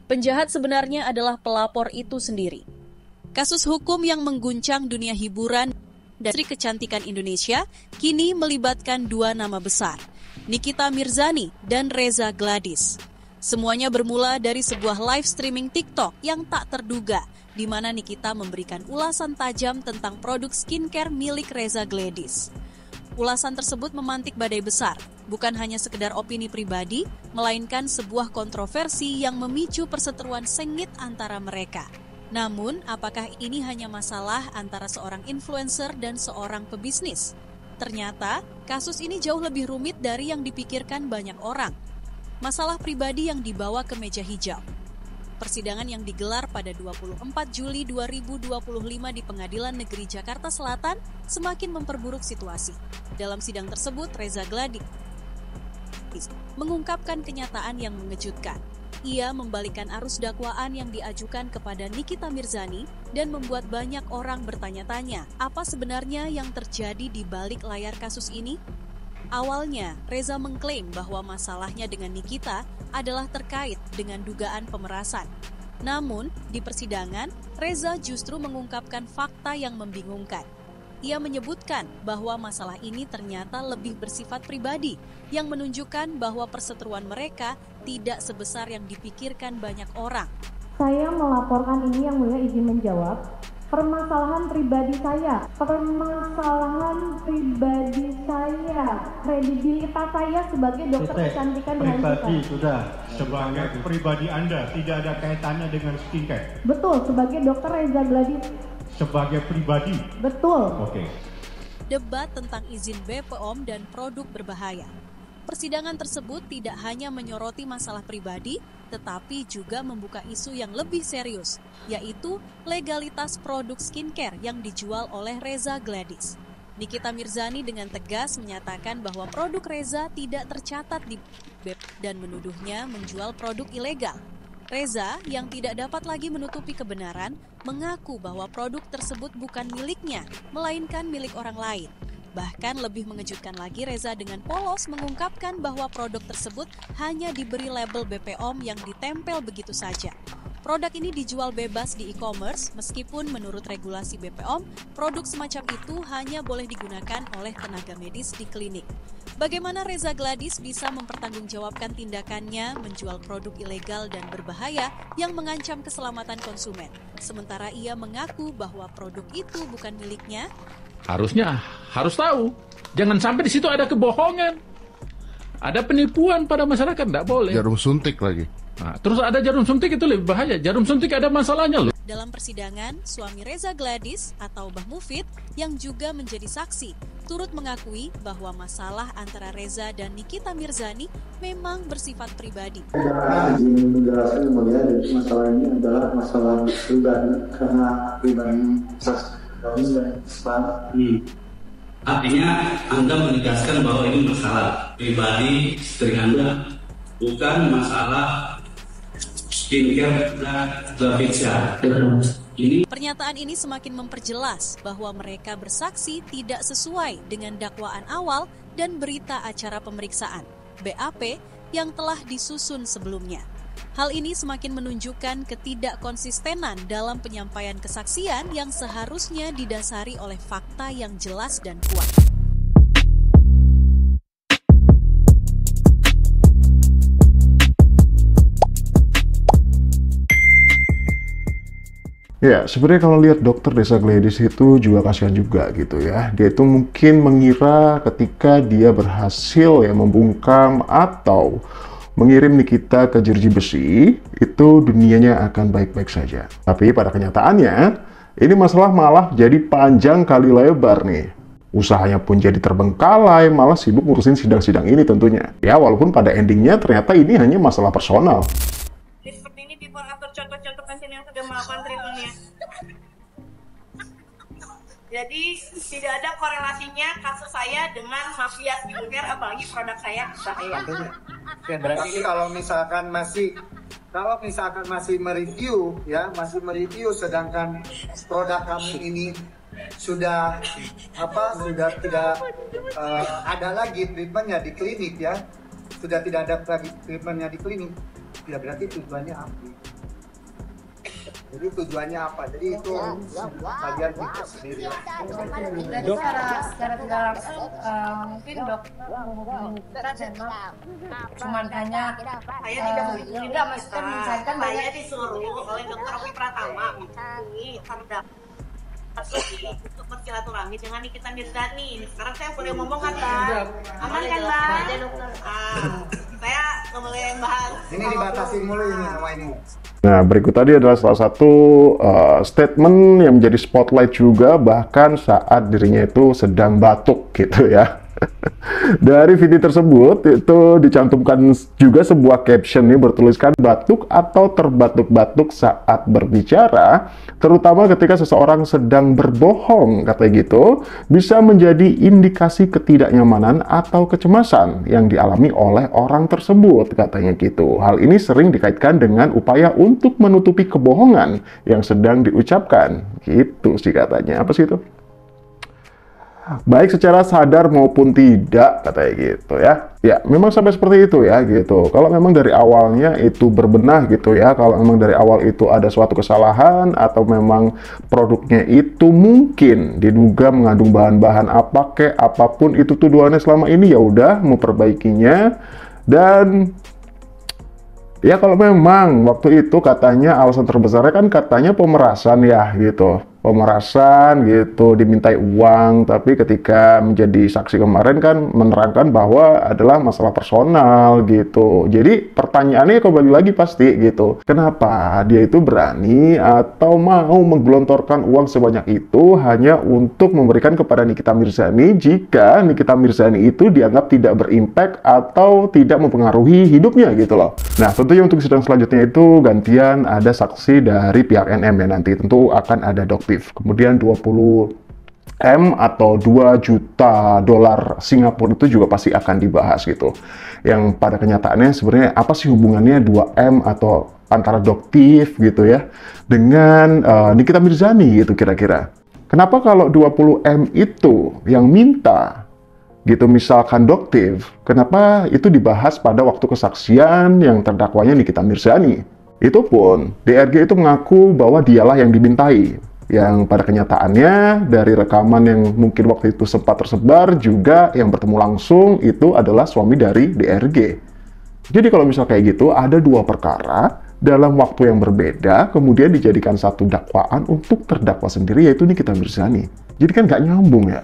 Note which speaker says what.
Speaker 1: Penjahat sebenarnya adalah pelapor itu sendiri. Kasus hukum yang mengguncang dunia hiburan dan industri kecantikan Indonesia kini melibatkan dua nama besar, Nikita Mirzani dan Reza Gladys. Semuanya bermula dari sebuah live streaming TikTok yang tak terduga, di mana Nikita memberikan ulasan tajam tentang produk skincare milik Reza Gladys. Ulasan tersebut memantik badai besar, bukan hanya sekedar opini pribadi, melainkan sebuah kontroversi yang memicu perseteruan sengit antara mereka. Namun, apakah ini hanya masalah antara seorang influencer dan seorang pebisnis? Ternyata, kasus ini jauh lebih rumit dari yang dipikirkan banyak orang. Masalah pribadi yang dibawa ke meja hijau. Persidangan yang digelar pada 24 Juli 2025 di Pengadilan Negeri Jakarta Selatan semakin memperburuk situasi. Dalam sidang tersebut, Reza Gladys mengungkapkan kenyataan yang mengejutkan. Ia membalikan arus dakwaan yang diajukan kepada Nikita Mirzani dan membuat banyak orang bertanya-tanya, apa sebenarnya yang terjadi di balik layar kasus ini? Awalnya, Reza mengklaim bahwa masalahnya dengan Nikita adalah terkait dengan dugaan pemerasan. Namun, di persidangan, Reza justru mengungkapkan fakta yang membingungkan. Ia menyebutkan bahwa masalah ini ternyata lebih bersifat pribadi, yang menunjukkan bahwa perseteruan mereka tidak sebesar yang dipikirkan banyak orang.
Speaker 2: Saya melaporkan ini, Yang Mulia izin menjawab. Permasalahan pribadi saya, kredibilitas saya sebagai dokter kecantikan
Speaker 3: pribadi sudah, sebagai pribadi Anda tidak ada kaitannya dengan skincare.
Speaker 2: Betul, sebagai dokter Reza Gladys.
Speaker 3: Sebagai pribadi.
Speaker 2: Betul.
Speaker 3: Oke.
Speaker 1: Debat tentang izin BPOM dan produk berbahaya. Persidangan tersebut tidak hanya menyoroti masalah pribadi, tetapi juga membuka isu yang lebih serius, yaitu legalitas produk skincare yang dijual oleh Reza Gladys. Nikita Mirzani dengan tegas menyatakan bahwa produk Reza tidak tercatat di BEP dan menuduhnya menjual produk ilegal. Reza, yang tidak dapat lagi menutupi kebenaran, mengaku bahwa produk tersebut bukan miliknya, melainkan milik orang lain. Bahkan lebih mengejutkan lagi, Reza dengan polos mengungkapkan bahwa produk tersebut hanya diberi label BPOM yang ditempel begitu saja. Produk ini dijual bebas di e-commerce, meskipun menurut regulasi BPOM, produk semacam itu hanya boleh digunakan oleh tenaga medis di klinik. Bagaimana Reza Gladys bisa mempertanggungjawabkan tindakannya menjual produk ilegal dan berbahaya yang mengancam keselamatan konsumen, sementara ia mengaku bahwa produk itu bukan miliknya?
Speaker 4: Harusnya harus tahu. Jangan sampai di situ ada kebohongan. Ada penipuan pada masyarakat, tidak boleh.
Speaker 5: Jarum suntik lagi.
Speaker 4: Nah, terus ada jarum suntik, itu lebih bahaya. Jarum suntik ada masalahnya loh.
Speaker 1: Dalam persidangan, suami Reza Gladys atau Mbah Mufid yang juga menjadi saksi turut mengakui bahwa masalah antara Reza dan Nikita Mirzani memang bersifat pribadi.
Speaker 6: Izin menjelaskan kemudian masalah ini adalah masalah pribadi karena pribadi kami dan Islam.
Speaker 7: Artinya Anda menegaskan bahwa ini masalah pribadi istri Anda, bukan masalah skincare dan pizza.
Speaker 1: Pernyataan ini semakin memperjelas bahwa mereka bersaksi tidak sesuai dengan dakwaan awal dan berita acara pemeriksaan BAP yang telah disusun sebelumnya. Hal ini semakin menunjukkan ketidakkonsistenan dalam penyampaian kesaksian yang seharusnya didasari oleh fakta yang jelas dan kuat.
Speaker 5: Ya, sebenarnya kalau lihat dokter Reza Gladys itu juga kasihan juga gitu ya. Dia itu mungkin mengira ketika dia berhasil ya membungkam atau mengirim Nikita ke jeruji besi, itu dunianya akan baik-baik saja. Tapi pada kenyataannya, ini masalah malah jadi panjang kali lebar nih. Usahanya pun jadi terbengkalai, malah sibuk ngurusin sidang-sidang ini tentunya. Ya, walaupun pada endingnya ternyata ini hanya masalah personal.
Speaker 8: Seperti ini before after contoh-contoh pasien yang sudah melakukan treatmentnya. Jadi tidak ada korelasinya kasus saya dengan mafia skincare, apalagi produk saya bahaya.
Speaker 6: Oke, berarti kalau misalkan masih mereview ya, sedangkan produk kami ini sudah tidak ada lagi treatmentnya di klinik ya, sudah tidak ada lagi treatmentnya di klinik, ya berarti tujuannya apa?
Speaker 9: Jadi tujuannya apa? Jadi itu bagian kita sendiri.
Speaker 10: Jadi secara tidak langsung mungkin dok cuman hanya
Speaker 8: Saya tidak
Speaker 10: enggak maksudnya misalkan
Speaker 8: saya disuruh oleh Dr. Opi Pratama menghubungi Sarda untuk bersilaturahmi dengan Nikita Mirzani. Sekarang saya boleh ngomong kan, Bang? Aman kan, Bang? Saya nggak boleh bahas.
Speaker 9: Ini dibatasi mulu ini sama ini.
Speaker 5: Nah, berikut tadi adalah salah satu statement yang menjadi spotlight juga, bahkan saat dirinya itu sedang batuk gitu ya. Dari video tersebut itu dicantumkan juga sebuah caption nih bertuliskan batuk atau terbatuk-batuk saat berbicara, terutama ketika seseorang sedang berbohong, katanya gitu, bisa menjadi indikasi ketidaknyamanan atau kecemasan yang dialami oleh orang tersebut, katanya gitu. Hal ini sering dikaitkan dengan upaya untuk menutupi kebohongan yang sedang diucapkan, gitu sih katanya. Apa sih itu? Baik secara sadar maupun tidak, katanya gitu ya. Ya, memang sampai seperti itu ya gitu. Kalau memang dari awalnya itu berbenah gitu ya, kalau memang dari awal itu ada suatu kesalahan atau memang produknya itu mungkin diduga mengandung bahan-bahan apa kek, apapun itu tuduhannya selama ini, ya udah memperbaikinya. Dan ya kalau memang waktu itu katanya alasan terbesarnya kan katanya pemerasan ya gitu. Pemerasan gitu, dimintai uang, tapi ketika menjadi saksi kemarin kan menerangkan bahwa adalah masalah personal gitu. Jadi pertanyaannya kembali lagi pasti gitu, kenapa dia itu berani atau mau menggelontorkan uang sebanyak itu hanya untuk memberikan kepada Nikita Mirzani jika Nikita Mirzani itu dianggap tidak berimpact atau tidak mempengaruhi hidupnya gitu loh. Nah, tentunya untuk sidang selanjutnya itu gantian ada saksi dari pihak NM ya, nanti tentu akan ada dokter. Kemudian 20M atau 2 juta dolar Singapura itu juga pasti akan dibahas gitu. Yang pada kenyataannya sebenarnya apa sih hubungannya 2M atau antara Doktiv gitu ya dengan Nikita Mirzani gitu kira-kira. Kenapa kalau 20M itu yang minta gitu misalkan Doktiv, kenapa itu dibahas pada waktu kesaksian yang terdakwanya Nikita Mirzani? Itu pun DRG itu mengaku bahwa dialah yang dimintai. Yang pada kenyataannya dari rekaman yang mungkin waktu itu sempat tersebar juga yang bertemu langsung itu adalah suami dari DRG. Jadi kalau misal kayak gitu ada 2 perkara dalam waktu yang berbeda kemudian dijadikan satu dakwaan untuk terdakwa sendiri yaitu Nikita Mirzani. Jadi kan nggak nyambung ya.